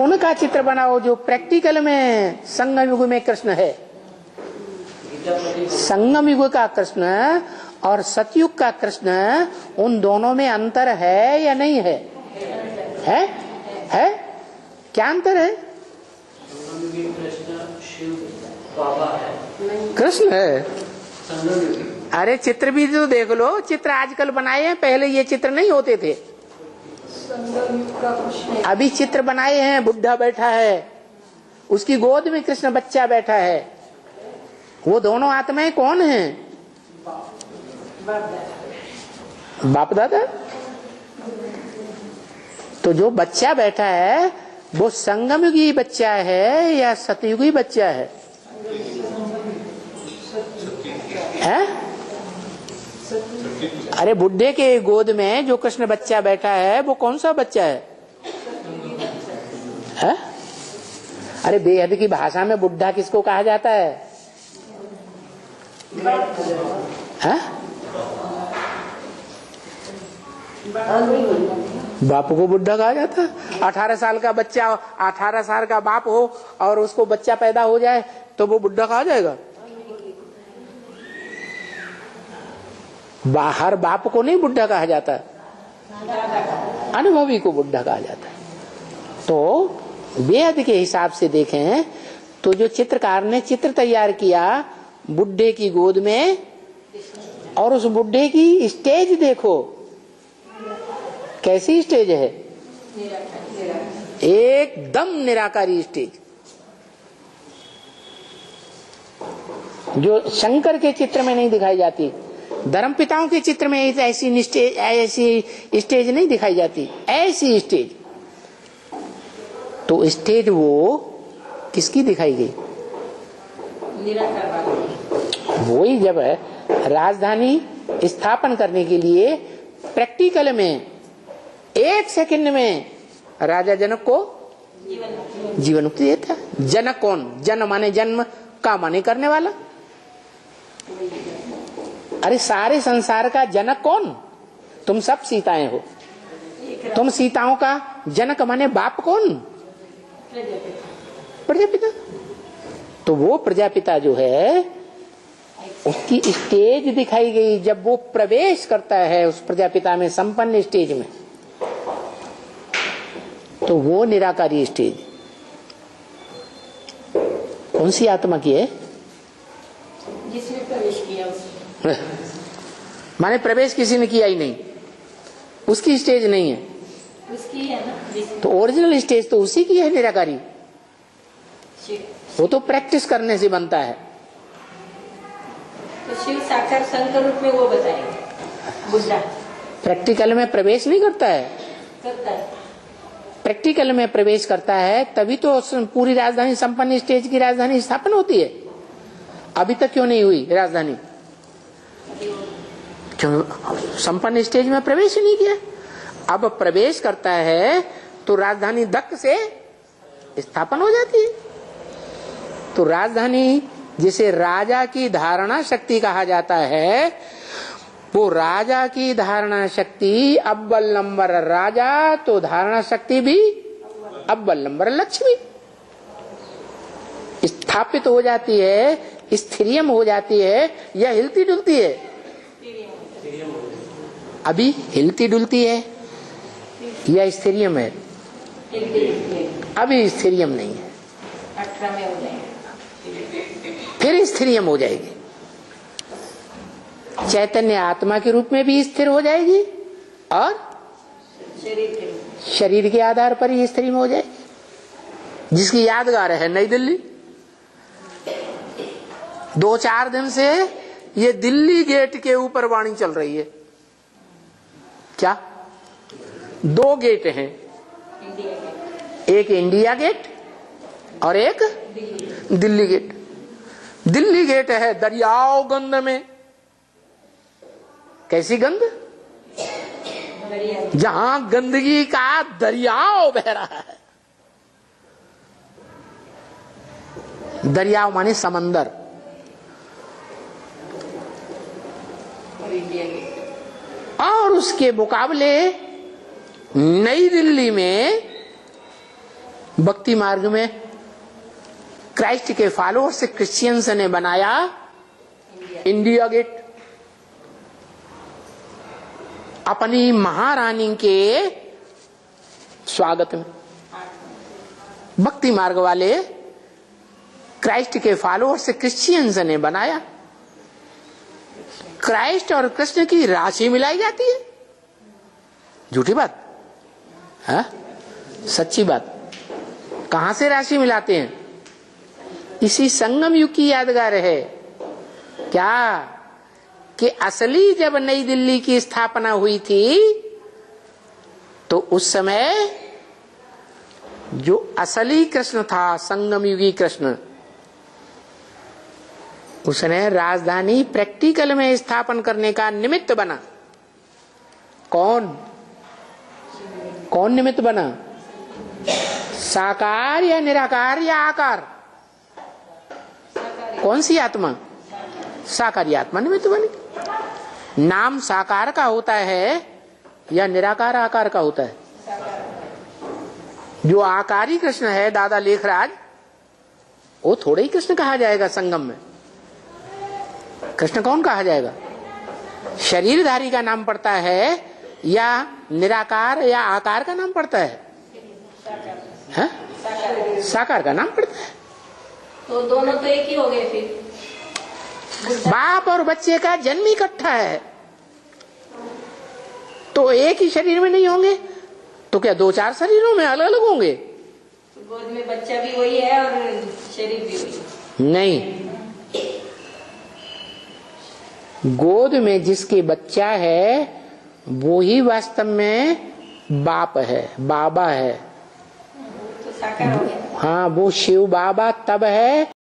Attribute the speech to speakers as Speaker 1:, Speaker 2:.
Speaker 1: उनका चित्र बनाओ जो प्रैक्टिकल में संगम युग में कृष्ण है। संगम युग का कृष्ण और सतयुग का कृष्ण, उन दोनों में अंतर है या नहीं है? है? क्या अंतर है? कृष्ण है। अरे चित्र भी तो देख लो, चित्र आजकल बनाए हैं, पहले ये चित्र नहीं होते थे। अभी चित्र बनाए हैं, बुढ़ा बैठा है, उसकी गोद में कृष्ण बच्चा बैठा है। वो दोनों आत्माएं कौन हैं? बाप दादा। तो जो बच्चा बैठा है वो संगमयुगी बच्चा है या सतयुगी बच्चा है? अरे बुड्ढे के गोद में जो कृष्ण बच्चा बैठा है वो कौन सा बच्चा है? अरे बेहद की भाषा में बुड्ढा किसको कहा जाता है? बाप को बुढ़ा कहा जाता है। 18 साल का बच्चा, 18 साल का बाप हो और उसको बच्चा पैदा हो जाए तो वो बुढ़ा कहा जाएगा? बाहर बाप को नहीं बुढ़ा कहा जाता, अनुभवी को बुढ़ा कहा जाता है। तो बेहद के हिसाब से देखें तो जो चित्रकार ने चित्र तैयार किया बुढ़े की गोद में, और उस बुढ़े की स्टेज देखो कैसी स्टेज है, एकदम निराकारी स्टेज। जो शंकर के चित्र में नहीं दिखाई जाती, धर्म पिताओं के चित्र में ऐसी स्टेज नहीं दिखाई जाती, ऐसी स्टेज। तो स्टेज वो किसकी दिखाई गई? वही जब राजधानी स्थापन करने के लिए प्रैक्टिकल में 1 सेकंड में राजा जनक को जीवन मुक्ति देता। जनक कौन? जन माने जन्म, का माने करने वाला। अरे सारे संसार का जनक कौन? तुम सब सीताएं हो। तुम सीताओं का जनक माने बाप कौन? प्रजापिता। तो वो प्रजापिता जो है उसकी स्टेज दिखाई गई जब वो प्रवेश करता है उस प्रजापिता में, संपन्न स्टेज में। तो वो निराकारी स्टेज कौन सी आत्मा की है?
Speaker 2: जिसने प्रवेश किया उसने।
Speaker 1: माने प्रवेश किसी ने किया ही नहीं, उसकी स्टेज नहीं है,
Speaker 2: उसकी है ना।
Speaker 1: तो ओरिजिनल स्टेज तो उसी की है निराकारी। वो तो प्रैक्टिस करने से बनता है।
Speaker 2: तो शिव साकार शंकर रूप में वो बताएंगे। बुद्धा
Speaker 1: प्रैक्टिकल में प्रवेश नहीं करता है,
Speaker 2: करता है।
Speaker 1: प्रैक्टिकल में प्रवेश करता है तभी तो पूरी राजधानी, संपन्न स्टेज की राजधानी स्थापन होती है। अभी तक क्यों नहीं हुई राजधानी? क्यों? संपन्न स्टेज में प्रवेश ही नहीं किया। अब प्रवेश करता है तो राजधानी धक से स्थापन हो जाती है। तो राजधानी जिसे राजा की धारणा शक्ति कहा जाता है, वो राजा की धारणा शक्ति अव्वल नंबर राजा, तो धारणा शक्ति भी अव्वल नंबर लक्ष्मी स्थापित हो जाती है, स्थिरियम हो जाती है या हिलती डुलती है? अभी हिलती डुलती है या स्थिरियम है? अभी स्थिरियम नहीं है,
Speaker 2: 18 में हो जाएगा,
Speaker 1: फिर स्थिरियम हो जाएगी। चैतन्य आत्मा के रूप में भी स्थिर हो जाएगी और शरीर के आधार पर ही स्थिर हो जाएगी। जिसकी यादगार है नई दिल्ली, 2-4 दिन से ये दिल्ली गेट के ऊपर वाणी चल रही है। क्या? 2 गेट हैं, एक इंडिया गेट और एक दिल्ली गेट। दिल्ली गेट है दरियाओ गंध में। कैसी गंध? जहां गंदगी का दरियाओ बह रहा है। दरियाओ माने समंदर। और उसके मुकाबले नई दिल्ली में भक्ति मार्ग में क्राइस्ट के फॉलोअर्स क्रिश्चियंस ने बनाया इंडिया गेट। अपनी महारानी के स्वागत में भक्ति मार्ग वाले क्राइस्ट के फॉलोअर्स क्रिश्चियंस ने बनाया। क्राइस्ट और कृष्ण की राशि मिलाई जाती है। झूठी बात है? सच्ची बात। कहां से राशि मिलाते हैं? इसी संगम युग की यादगार है क्या कि असली जब नई दिल्ली की स्थापना हुई थी तो उस समय जो असली कृष्ण था, संगम युगी कृष्ण, उसने राजधानी प्रैक्टिकल में स्थापन करने का निमित्त बना। कौन निमित्त बना? साकार या निराकार या आकार? कौन सी आत्मा? साकारी आत्मा निमित्त बनी। नाम साकार का होता है या निराकार आकार का होता है? जो आकारी कृष्ण है दादा लेखराज, वो थोड़े ही कृष्ण कहा जाएगा संगम में। कृष्ण कौन कहा जाएगा? शरीरधारी का नाम पड़ता है या निराकार या आकार का नाम पड़ता है? साकार का नाम पड़ता है।
Speaker 2: तो दोनों तो एक ही हो गए फिर।
Speaker 1: बाप और बच्चे का जन्म इकट्ठा है तो एक ही शरीर में नहीं होंगे तो क्या दो चार शरीरों में अलग अलग होंगे?
Speaker 2: गोद में बच्चा भी वही है और शरीर भी वही।
Speaker 1: नहीं, गोद में जिसके बच्चा है वो ही वास्तव में बाप है, बाबा है।
Speaker 2: तो साकार हो गया।
Speaker 1: हाँ, वो शिव बाबा तब है